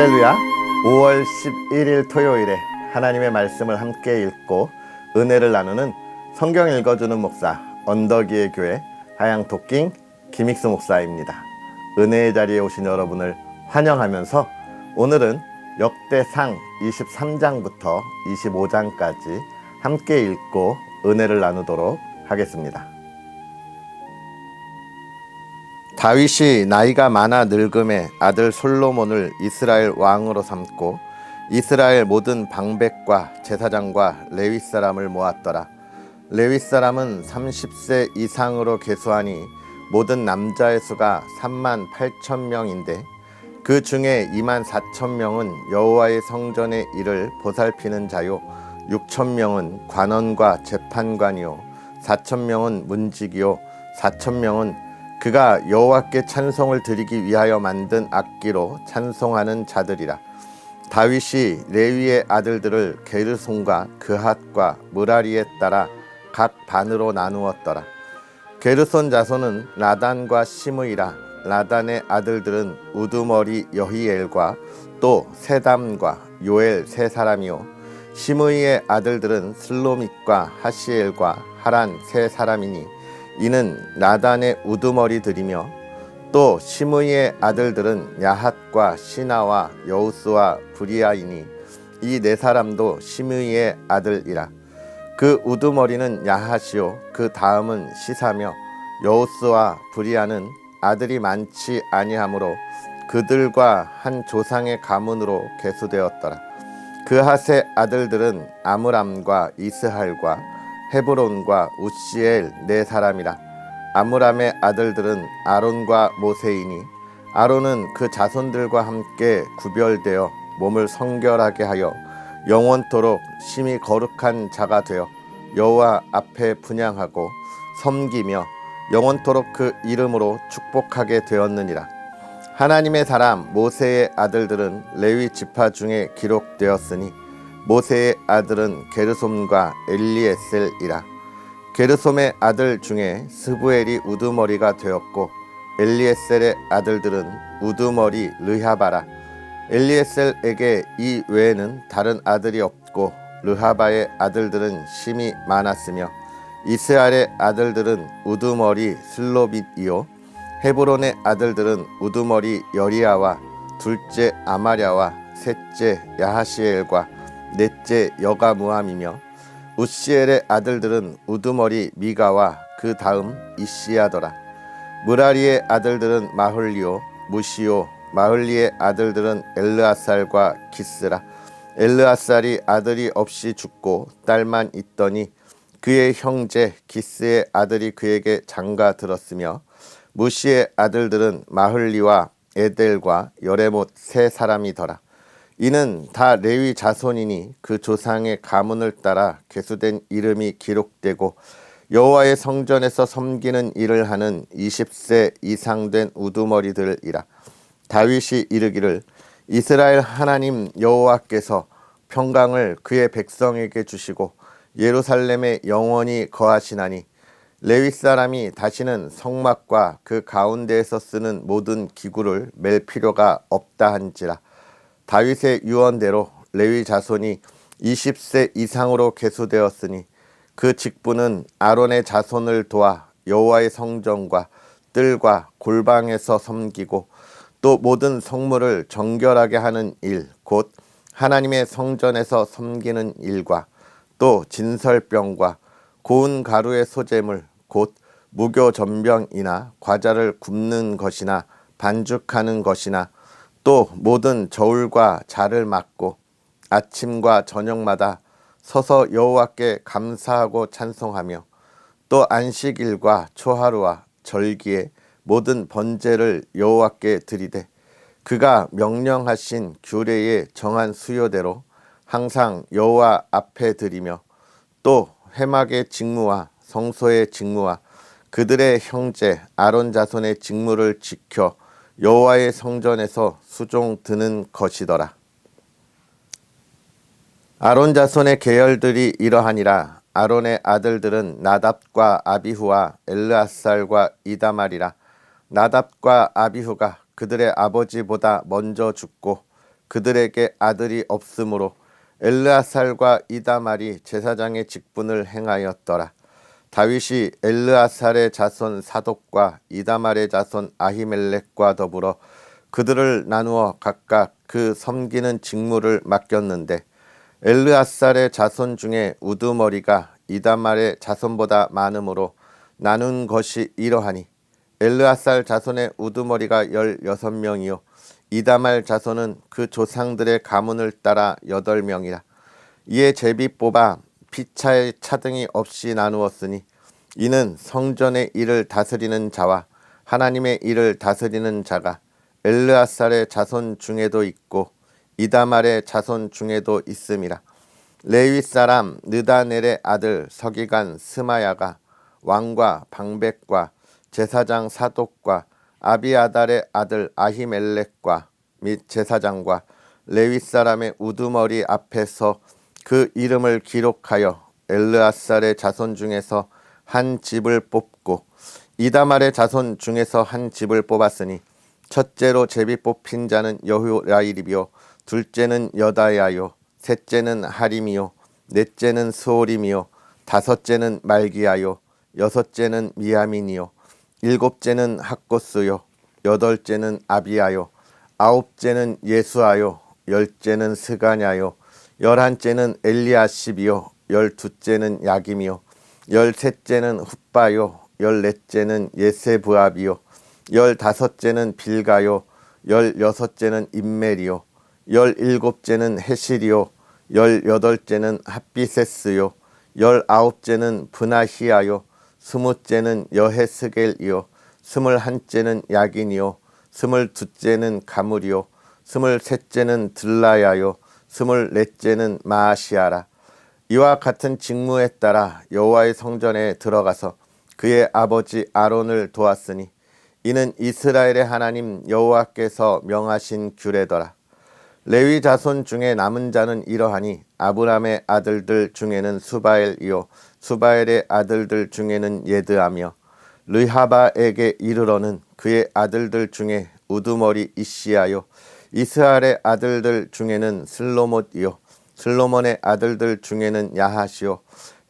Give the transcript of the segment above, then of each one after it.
할렐루야. 5월 11일 토요일에 하나님의 말씀을 함께 읽고 은혜를 나누는 성경 읽어주는 목사 언덕위의 교회 하양토킹 김익수 목사입니다. 은혜의 자리에 오신 여러분을 환영하면서 오늘은 역대상 23장부터 25장까지 함께 읽고 은혜를 나누도록 하겠습니다. 다윗이 나이가 많아 늙음에 아들 솔로몬을 이스라엘 왕으로 삼고 이스라엘 모든 방백과 제사장과 레위 사람을 모았더라. 레위 사람은 30세 이상으로 계수하니 모든 남자의 수가 3만 8천 명인데 그 중에 2만 4천 명은 여호와의 성전의 일을 보살피는 자요 6천 명은 관원과 재판관이요 4천 명은 문지기요 4천 명은 그가 여호와께 찬송을 드리기 위하여 만든 악기로 찬송하는 자들이라. 다윗이 레위의 아들들을 게르손과 그핫과 므라리에 따라 각 반으로 나누었더라. 게르손 자손은 라단과 시므이라. 라단의 아들들은 우두머리 여히엘과 또 세담과 요엘 세 사람이요 시므이의 아들들은 슬로밋과 하시엘과 하란 세 사람이니 이는 라단의 우두머리들이며 또 시므이의 아들들은 야핫과 시나와 여우스와 브리아이니 이 네 사람도 시므이의 아들이라. 그 우두머리는 야핫이요 그 다음은 시사며 여우스와 브리아는 아들이 많지 아니하므로 그들과 한 조상의 가문으로 계수되었더라. 그핫의 아들들은 아므람과 이스할과 헤브론과 우시엘 네 사람이라. 아므람의 아들들은 아론과 모세이니 아론은 그 자손들과 함께 구별되어 몸을 성결하게 하여 영원토록 심히 거룩한 자가 되어 여호와 앞에 분향하고 섬기며 영원토록 그 이름으로 축복하게 되었느니라. 하나님의 사람 모세의 아들들은 레위 지파 중에 기록되었으니 모세의 아들은 게르솜과 엘리에셀이라. 게르솜의 아들 중에 스부엘이 우두머리가 되었고 엘리에셀의 아들들은 우두머리 르하바라. 엘리에셀에게 이 외에는 다른 아들이 없고 르하바의 아들들은 심이 많았으며 이스할의 아들들은 우두머리 슬로빗이요 헤브론의 아들들은 우두머리 여리야와 둘째 아마랴와 셋째 야하시엘과 넷째 여가무함이며 우시엘의 아들들은 우두머리 미가와 그 다음 이시야더라. 므라리의 아들들은 마흘리요 무시요 마흘리의 아들들은 엘르아살과 기스라. 엘르아살이 아들이 없이 죽고 딸만 있더니 그의 형제 기스의 아들이 그에게 장가 들었으며 무시의 아들들은 마흘리와 에델과 여레못 세 사람이더라. 이는 다 레위 자손이니 그 조상의 가문을 따라 계수된 이름이 기록되고 여호와의 성전에서 섬기는 일을 하는 20세 이상 된 우두머리들이라. 다윗이 이르기를 이스라엘 하나님 여호와께서 평강을 그의 백성에게 주시고 예루살렘에 영원히 거하시나니 레위 사람이 다시는 성막과 그 가운데에서 쓰는 모든 기구를 맬 필요가 없다 한지라. 다윗의 유언대로 레위 자손이 20세 이상으로 계수되었으니 그 직분은 아론의 자손을 도와 여호와의 성전과 뜰과 골방에서 섬기고 또 모든 성물을 정결하게 하는 일, 곧 하나님의 성전에서 섬기는 일과 또 진설병과 고운 가루의 소재물, 곧 무교전병이나 과자를 굽는 것이나 반죽하는 것이나 또 모든 저울과 자를 맡고 아침과 저녁마다 서서 여호와께 감사하고 찬송하며 또 안식일과 초하루와 절기에 모든 번제를 여호와께 드리되 그가 명령하신 규례의 정한 수요대로 항상 여호와 앞에 드리며 또 회막의 직무와 성소의 직무와 그들의 형제 아론 자손의 직무를 지켜 여호와의 성전에서 수종 드는 것이더라. 아론 자손의 계열들이 이러하니라. 아론의 아들들은 나답과 아비후와 엘르아살과 이다말이라. 나답과 아비후가 그들의 아버지보다 먼저 죽고 그들에게 아들이 없으므로 엘르아살과 이다말이 제사장의 직분을 행하였더라. 다윗이 엘르아살의 자손 사독과 이다말의 자손 아히멜렉과 더불어 그들을 나누어 각각 그 섬기는 직무를 맡겼는데 엘르아살의 자손 중에 우두머리가 이다말의 자손보다 많으므로 나눈 것이 이러하니 엘르아살 자손의 우두머리가 16명이요 이다말 자손은 그 조상들의 가문을 따라 8명이라. 이에 제비 뽑아 피차의 차등이 없이 나누었으니 이는 성전의 일을 다스리는 자와 하나님의 일을 다스리는 자가 엘르아살의 자손 중에도 있고 이다말의 자손 중에도 있음이라. 레위 사람 느다넬의 아들 서기관 스마야가 왕과 방백과 제사장 사독과 아비아달의 아들 아히멜렉과 및 제사장과 레위 사람의 우두머리 앞에서 그 이름을 기록하여 엘르아살의 자손 중에서 한 집을 뽑고 이다말의 자손 중에서 한 집을 뽑았으니 첫째로 제비 뽑힌 자는 여호야립이요 둘째는 여다야요 셋째는 하림이요 넷째는 스오림이요 다섯째는 말기야요 여섯째는 미야민이요 일곱째는 학고스요 여덟째는 아비야요 아홉째는 예수아요 열째는 스가냐요 열한째는 엘리아십이요 열두째는 야김이요 열셋째는 훗바요 열넷째는 예세브압이요 열다섯째는 빌가요 열여섯째는 임멜이요 열일곱째는 헤실이요 열여덟째는 핫비세스요 열아홉째는 브나히야요 스무째는 여헤스겔이요 스물한째는 야긴이요 스물두째는 가물이요 스물셋째는 들라야요 스물넷째는 마아시아라. 이와 같은 직무에 따라 여호와의 성전에 들어가서 그의 아버지 아론을 도왔으니 이는 이스라엘의 하나님 여호와께서 명하신 규례더라. 레위 자손 중에 남은 자는 이러하니 아브람의 아들들 중에는 수바엘이요 수바엘의 아들들 중에는 예드하며 르하바에게 이르러는 그의 아들들 중에 우두머리 이시야요 이스라엘의 아들들 중에는 슬로못이요 슬로몬의 아들들 중에는 야하시요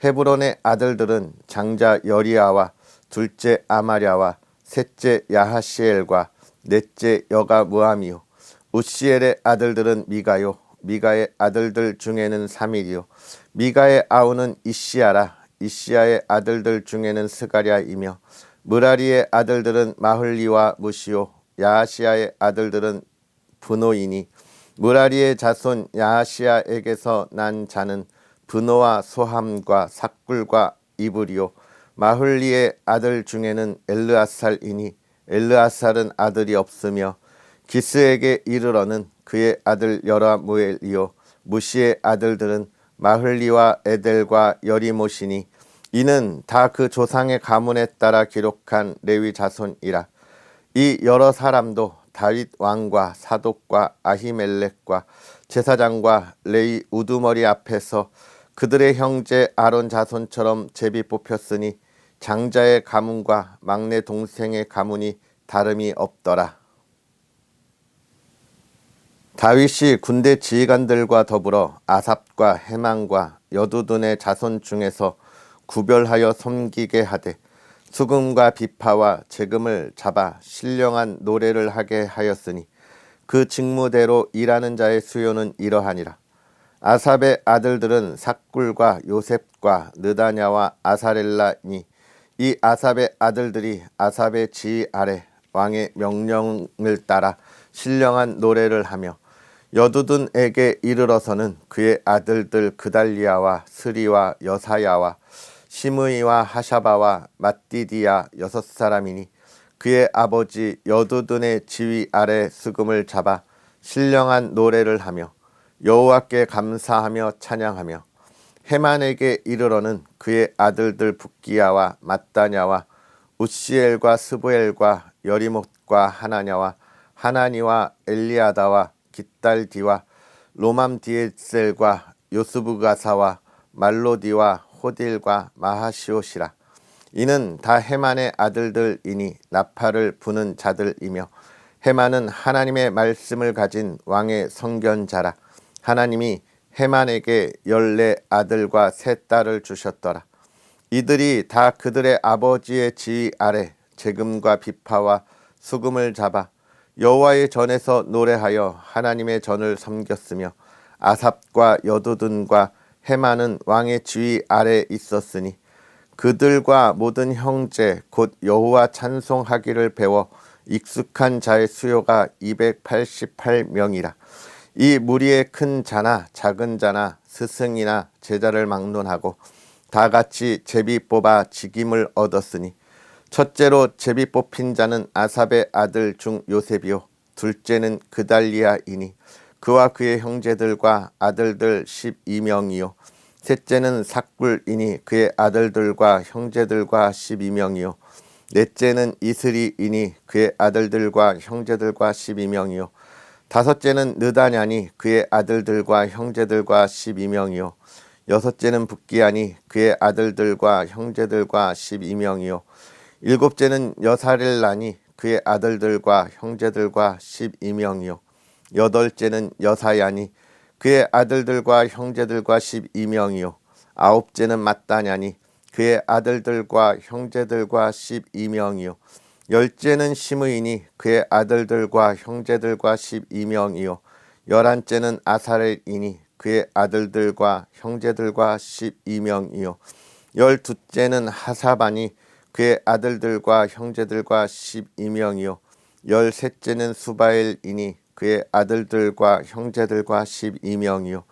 헤브론의 아들들은 장자 여리아와 둘째 아마랴와 셋째 야하시엘과 넷째 여가무함이요 우시엘의 아들들은 미가요 미가의 아들들 중에는 사밀이요 미가의 아우는 이시야라. 이시야의 아들들 중에는 스가랴이며 무라리의 아들들은 마흘리와 무시요 야하시야의 아들들은 브노이니 무라리의 자손 야하시야에게서 난 자는 브노와 소함과 삭굴과 이브리요 마흘리의 아들 중에는 엘르아살이니 엘르아살은 아들이 없으며 기스에게 이르러는 그의 아들 여라무엘이요 무시의 아들들은 마흘리와 에델과 여리모시니 이는 다 그 조상의 가문에 따라 기록한 레위 자손이라. 이 여러 사람도 다윗 왕과 사독과 아히멜렉과 제사장과 레위 우두머리 앞에서 그들의 형제 아론 자손처럼 제비 뽑혔으니 장자의 가문과 막내 동생의 가문이 다름이 없더라. 다윗이 군대 지휘관들과 더불어 아삽과 헤만과 여두둔의 자손 중에서 구별하여 섬기게 하되 수금과 비파와 재금을 잡아 신령한 노래를 하게 하였으니 그 직무대로 일하는 자의 수요는 이러하니라. 아삽의 아들들은 삭굴과 요셉과 느다냐와 아사렐라니 이 아삽의 아들들이 아삽의 지휘 아래 왕의 명령을 따라 신령한 노래를 하며 여두둔에게 이르러서는 그의 아들들 그달리아와 스리와 여사야와 시므이와 하샤바와 mat디디아 6사람이니 그의 아버지 여두둔의 지휘 아래 수금을 잡아 신령한 노래를 하며 여호와께 감사하며 찬양하며 헤만에게 이르러는 그의 아들들 붓기야와 mat다냐와 우시엘과 스부엘과 여리못과 하나냐와 하나니와 엘리아다와 깃달디와 로맘디에셀과 요스부가사와 말로디와 호딜과 마하시옷이라. 이는 다 헤만의 아들들이니 나팔을 부는 자들이며 헤만은 하나님의 말씀을 가진 왕의 선견자라. 하나님이 헤만에게 14아들과 3딸을 주셨더라. 이들이 다 그들의 아버지의 지휘 아래 재금과 비파와 수금을 잡아 여호와의 전에서 노래하여 하나님의 전을 섬겼으며, 아삽과 여두둔과 헤만은 왕의 지휘 아래 있었으니 그들과 모든 형제 곧 여호와 찬송하기를 배워 익숙한 자의 수요가 288명이라. 이 무리의 큰 자나 작은 자나 스승이나 제자를 막론하고 다 같이 제비 뽑아 직임을 얻었으니, 첫째로 제비 뽑힌 자는 아삽의 아들 중 요셉이요, 둘째는 그달리아이니 그와 그의 형제들과 아들들 12명이요, 셋째는 삭굴이니 그의 아들들과 형제들과 12명이요, 넷째는 이스리이니 그의 아들들과 형제들과 12명이요, 다섯째는 느다냐니 그의 아들들과 형제들과 12명이요, 여섯째는 붓기야니 그의 아들들과 형제들과 12명이요, 일곱째는 여사렐라니 그의 아들들과 형제들과 12명이요, 여덟째는 여사야니 그의 아들들과 형제들과 12명이요, 아홉째는 mat다냐니 그의 아들들과 형제들과 12명이요, 열째는 시므이니 그의 아들들과 형제들과 12명이요, 열한째는 아사렐이니 그의 아들들과 형제들과 12명이요, 열두째는 하사바니 그의 아들들과 형제들과 12명이요, 열셋째는 수바엘이니 그의 아들들과 형제들과 12명이요,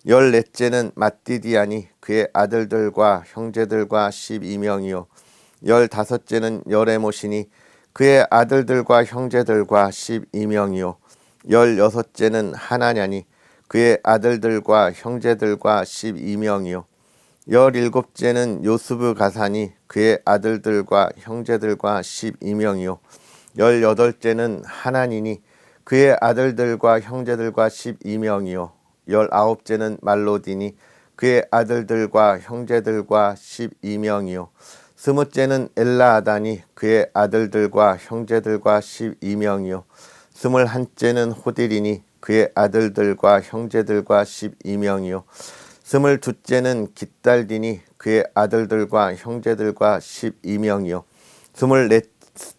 열넷째는 맏디디아니 그의 아들들과 형제들과 12명이요, 열다섯째는 여레모시니 그의 아들들과 형제들과 12명이요, 열여섯째는 하나냐니 그의 아들들과 형제들과 12명이요, 열일곱째는 요스브 가사니 그의 아들들과 형제들과 12명이요, 열여덟째는 하나니니 그의 아들들과 형제들과 12명이요, 열아홉째는 말로디니 그의 아들들과 형제들과 12명이요, 스무째는 엘라아다니 그의 아들들과 형제들과 12명이요, 스물한째는 호딜이니 그의 아들들과 형제들과 12명이요, 스물두째는 깃달디니 그의 아들들과 형제들과 12명이요,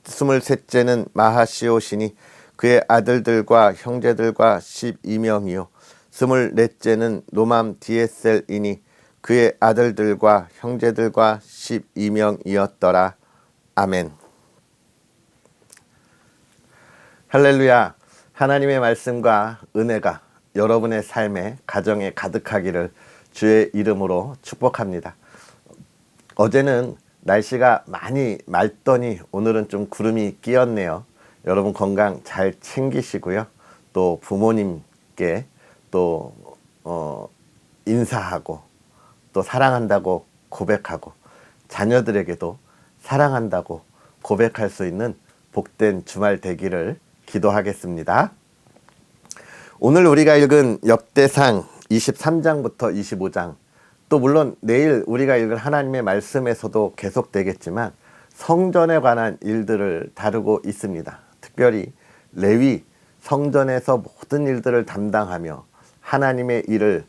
스물셋째는 마하시오시니 그의 아들들과 형제들과 12명이요, 스물넷째는 노맘 디에셀이니 그의 아들들과 형제들과 12명이었더라. 아멘. 할렐루야. 하나님의 말씀과 은혜가 여러분의 삶에, 가정에 가득하기를 주의 이름으로 축복합니다. 어제는 날씨가 많이 맑더니 오늘은 좀 구름이 끼었네요. 여러분 건강 잘 챙기시고요. 또 부모님께 또 인사하고 또 사랑한다고 고백하고, 자녀들에게도 사랑한다고 고백할 수 있는 복된 주말 되기를 기도하겠습니다. 오늘 우리가 읽은 역대상 23장부터 25장, 또 물론 내일 우리가 읽을 하나님의 말씀에서도 계속되겠지만 성전에 관한 일들을 다루고 있습니다. 특별히 레위 성전에서 모든 일들을 담당하며 하나님의 일을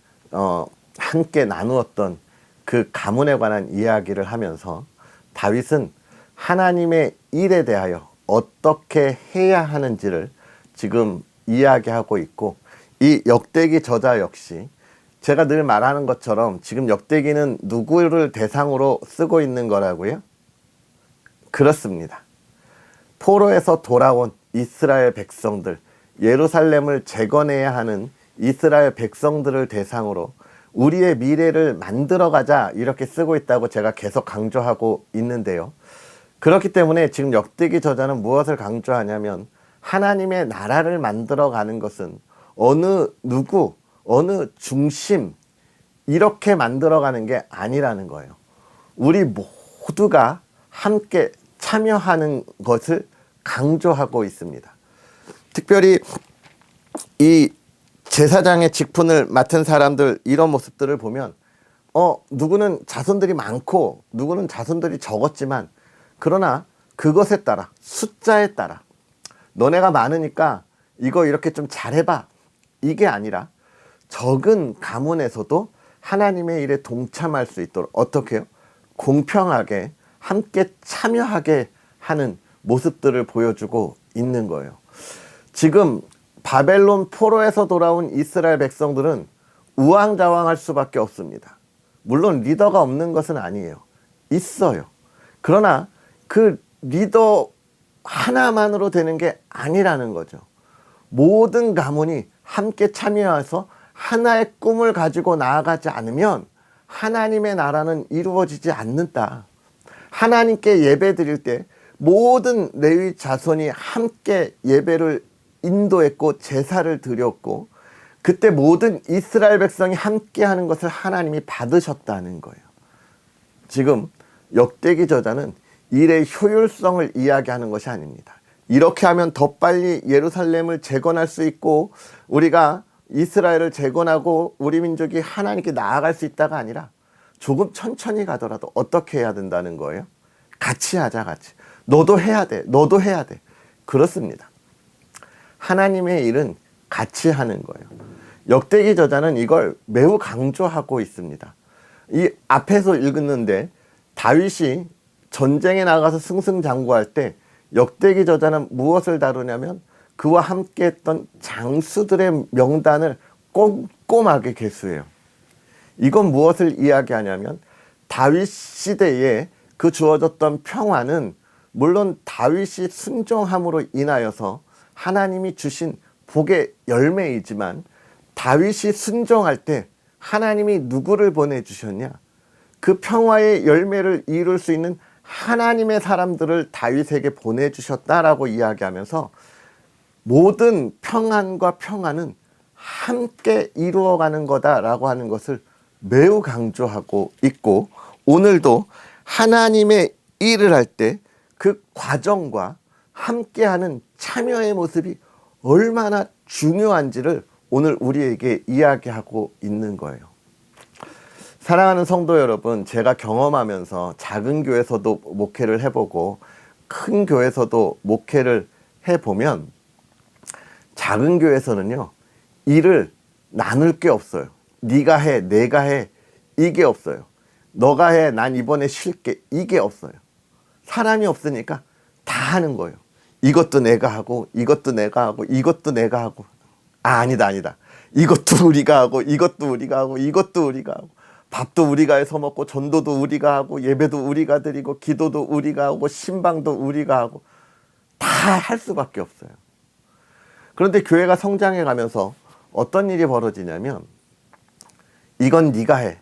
함께 나누었던 그 가문에 관한 이야기를 하면서 다윗은 하나님의 일에 대하여 어떻게 해야 하는지를 지금 이야기하고 있고, 이 역대기 저자 역시 제가 늘 말하는 것처럼 지금 역대기는 누구를 대상으로 쓰고 있는 거라고요? 그렇습니다. 포로에서 돌아온 이스라엘 백성들, 예루살렘을 재건해야 하는 이스라엘 백성들을 대상으로 우리의 미래를 만들어가자, 이렇게 쓰고 있다고 제가 계속 강조하고 있는데요. 그렇기 때문에 지금 역대기 저자는 무엇을 강조하냐면, 하나님의 나라를 만들어가는 것은 어느 누구, 어느 중심 이렇게 만들어가는 게 아니라는 거예요. 우리 모두가 함께 참여하는 것을 강조하고 있습니다. 특별히 이 제사장의 직분을 맡은 사람들, 이런 모습들을 보면 누구는 자손들이 많고 누구는 자손들이 적었지만, 그러나 그것에 따라, 숫자에 따라 너네가 많으니까 이거 이렇게 좀 잘해봐. 이게 아니라 적은 가문에서도 하나님의 일에 동참할 수 있도록 어떻게 해요? 공평하게 함께 참여하게 하는 모습들을 보여주고 있는 거예요. 지금 바벨론 포로에서 돌아온 이스라엘 백성들은 우왕좌왕할 수밖에 없습니다. 물론 리더가 없는 것은 아니에요. 있어요. 그러나 그 리더 하나만으로 되는 게 아니라는 거죠. 모든 가문이 함께 참여해서 하나의 꿈을 가지고 나아가지 않으면 하나님의 나라는 이루어지지 않는다. 하나님께 예배 드릴 때 모든 레위 자손이 함께 예배를 인도했고 제사를 드렸고 그때 모든 이스라엘 백성이 함께 하는 것을 하나님이 받으셨다는 거예요. 지금 역대기 저자는 일의 효율성을 이야기하는 것이 아닙니다. 이렇게 하면 더 빨리 예루살렘을 재건할 수 있고 우리가 이스라엘을 재건하고 우리 민족이 하나님께 나아갈 수 있다가 아니라 조금 천천히 가더라도 어떻게 해야 된다는 거예요? 같이 하자, 같이. 너도 해야 돼. 너도 해야 돼. 그렇습니다. 하나님의 일은 같이 하는 거예요. 역대기 저자는 이걸 매우 강조하고 있습니다. 이 앞에서 읽었는데 다윗이 전쟁에 나가서 승승장구할 때 역대기 저자는 무엇을 다루냐면 그와 함께 했던 장수들의 명단을 꼼꼼하게 계수해요. 이건 무엇을 이야기하냐면 다윗 시대에 그 주어졌던 평화는 물론 다윗이 순종함으로 인하여서 하나님이 주신 복의 열매이지만 다윗이 순종할 때 하나님이 누구를 보내주셨냐? 그 평화의 열매를 이룰 수 있는 하나님의 사람들을 다윗에게 보내주셨다라고 이야기하면서 모든 평안과 평화는 함께 이루어가는 거다라고 하는 것을 매우 강조하고 있고 오늘도 하나님의 일을 할 때 그 과정과 함께하는 참여의 모습이 얼마나 중요한지를 오늘 우리에게 이야기하고 있는 거예요. 사랑하는 성도 여러분, 제가 경험하면서 작은 교회에서도 목회를 해보고 큰 교회에서도 목회를 해보면 작은 교회에서는요, 일을 나눌 게 없어요. 네가 해, 내가 해, 이게 없어요. 너가 해, 난 이번에 쉴게, 이게 없어요. 사람이 없으니까 다 하는 거예요. 이것도 내가 하고 이것도 내가 하고 이것도 내가 하고 아니다 이것도 우리가 하고 이것도 우리가 하고 이것도 우리가 하고 밥도 우리가 해서 먹고 전도도 우리가 하고 예배도 우리가 드리고 기도도 우리가 하고 신방도 우리가 하고 다 할 수밖에 없어요. 그런데 교회가 성장해 가면서 어떤 일이 벌어지냐면 이건 네가 해,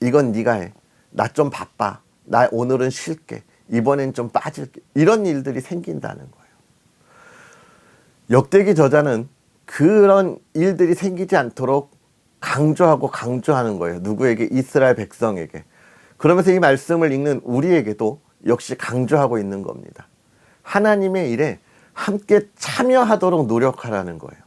이건 네가 해, 나 좀 바빠, 나 오늘은 쉴게, 이번엔 좀 빠질게, 이런 일들이 생긴다는 거예요. 역대기 저자는 그런 일들이 생기지 않도록 강조하는 거예요. 누구에게? 이스라엘 백성에게. 그러면서 이 말씀을 읽는 우리에게도 역시 강조하고 있는 겁니다. 하나님의 일에 함께 참여하도록 노력하라는 거예요.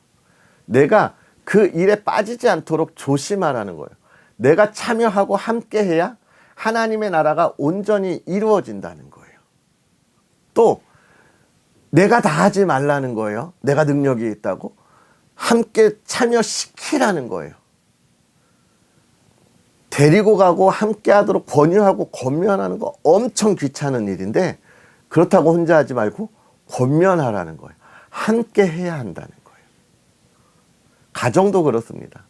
내가 그 일에 빠지지 않도록 조심하라는 거예요. 내가 참여하고 함께 해야 하나님의 나라가 온전히 이루어진다는 거예요. 또 내가 다 하지 말라는 거예요. 내가 능력이 있다고. 함께 참여시키라는 거예요. 데리고 가고 함께 하도록 권유하고 권면하는 거 엄청 귀찮은 일인데 그렇다고 혼자 하지 말고 권면하라는 거예요. 함께 해야 한다는 거예요. 가정도 그렇습니다.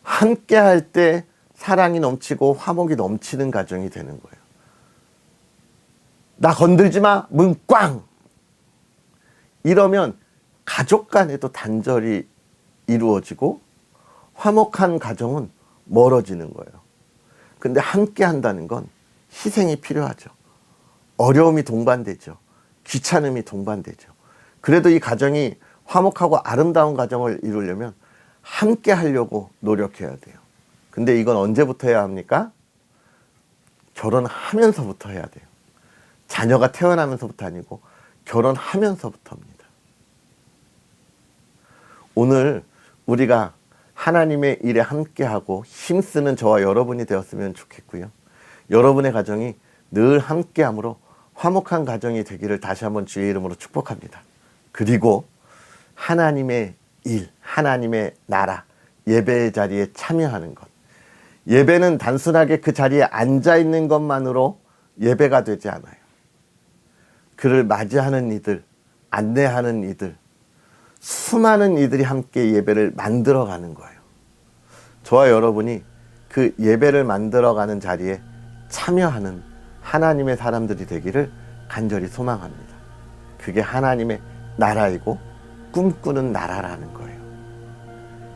함께 할 때 사랑이 넘치고 화목이 넘치는 가정이 되는 거예요. 나 건들지 마, 문 꽝! 이러면 가족 간에도 단절이 이루어지고 화목한 가정은 멀어지는 거예요. 근데 함께 한다는 건 희생이 필요하죠. 어려움이 동반되죠. 귀찮음이 동반되죠. 그래도 이 가정이 화목하고 아름다운 가정을 이루려면 함께 하려고 노력해야 돼요. 근데 이건 언제부터 해야 합니까? 결혼하면서부터 해야 돼요. 자녀가 태어나면서부터 아니고 결혼하면서부터입니다. 오늘 우리가 하나님의 일에 함께하고 힘쓰는 저와 여러분이 되었으면 좋겠고요. 여러분의 가정이 늘 함께함으로 화목한 가정이 되기를 다시 한번 주의 이름으로 축복합니다. 그리고 하나님의 일, 하나님의 나라, 예배의 자리에 참여하는 것. 예배는 단순하게 그 자리에 앉아 있는 것만으로 예배가 되지 않아요. 그를 맞이하는 이들, 안내하는 이들, 수많은 이들이 함께 예배를 만들어가는 거예요. 저와 여러분이 그 예배를 만들어가는 자리에 참여하는 하나님의 사람들이 되기를 간절히 소망합니다. 그게 하나님의 나라이고 꿈꾸는 나라라는 거예요.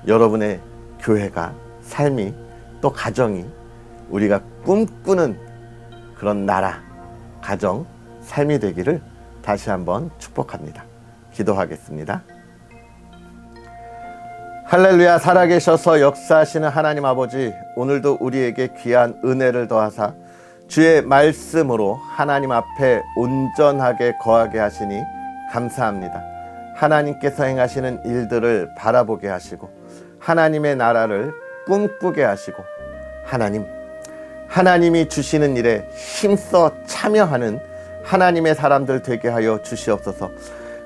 여러분의 교회가, 삶이, 또 가정이 우리가 꿈꾸는 그런 나라, 가정, 삶이 되기를 다시 한번 축복합니다. 기도하겠습니다. 할렐루야. 살아계셔서 역사하시는 하나님 아버지, 오늘도 우리에게 귀한 은혜를 더하사 주의 말씀으로 하나님 앞에 온전하게 거하게 하시니 감사합니다. 하나님께서 행하시는 일들을 바라보게 하시고 하나님의 나라를 꿈꾸게 하시고 하나님이 주시는 일에 힘써 참여하는 하나님의 사람들 되게 하여 주시옵소서.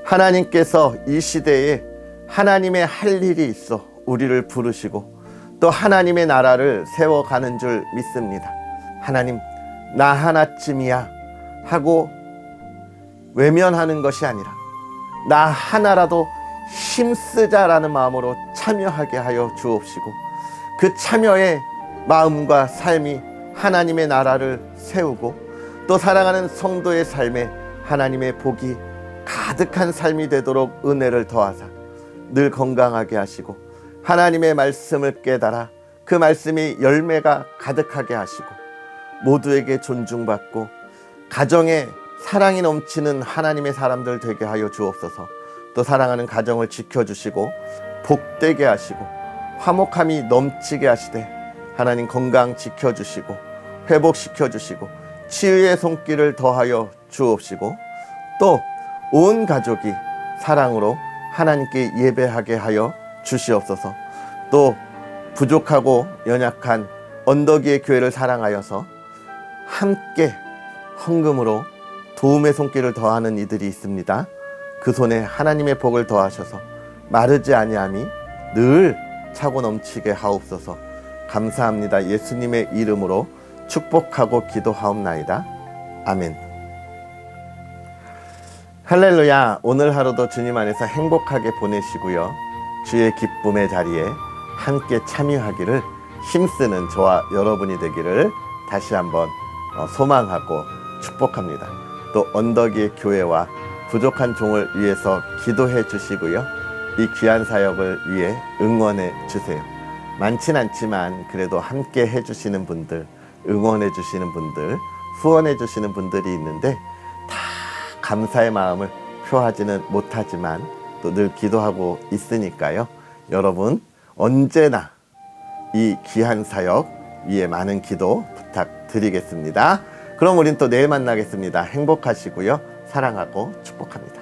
하나님께서 이 시대에 하나님의 할 일이 있어 우리를 부르시고 또 하나님의 나라를 세워가는 줄 믿습니다. 하나님, 나 하나쯤이야 하고 외면하는 것이 아니라 나 하나라도 힘쓰자라는 마음으로 참여하게 하여 주옵시고 그 참여의 마음과 삶이 하나님의 나라를 세우고 또 사랑하는 성도의 삶에 하나님의 복이 가득한 삶이 되도록 은혜를 더하사 늘 건강하게 하시고 하나님의 말씀을 깨달아 그 말씀이 열매가 가득하게 하시고 모두에게 존중받고 가정에 사랑이 넘치는 하나님의 사람들 되게 하여 주옵소서. 또 사랑하는 가정을 지켜주시고 복되게 하시고 화목함이 넘치게 하시되 하나님 건강 지켜주시고 회복시켜주시고 치유의 손길을 더하여 주옵시고 또 온 가족이 사랑으로 하나님께 예배하게 하여 주시옵소서. 또 부족하고 연약한 언덕 위의 교회를 사랑하여서 함께 헌금으로 도움의 손길을 더하는 이들이 있습니다. 그 손에 하나님의 복을 더하셔서 마르지 아니함이 늘 차고 넘치게 하옵소서. 감사합니다. 예수님의 이름으로 축복하고 기도하옵나이다. 아멘. 할렐루야. 오늘 하루도 주님 안에서 행복하게 보내시고요. 주의 기쁨의 자리에 함께 참여하기를 힘쓰는 저와 여러분이 되기를 다시 한번 소망하고 축복합니다. 또 언덕 위의 교회와 부족한 종을 위해서 기도해 주시고요. 이 귀한 사역을 위해 응원해 주세요. 많진 않지만 그래도 함께 해주시는 분들, 응원해 주시는 분들, 후원해 주시는 분들이 있는데 다 감사의 마음을 표하지는 못하지만 또 늘 기도하고 있으니까요. 여러분 언제나 이 귀한 사역 위에 많은 기도 부탁드리겠습니다. 그럼 우린 또 내일 만나겠습니다. 행복하시고요. 사랑하고 축복합니다.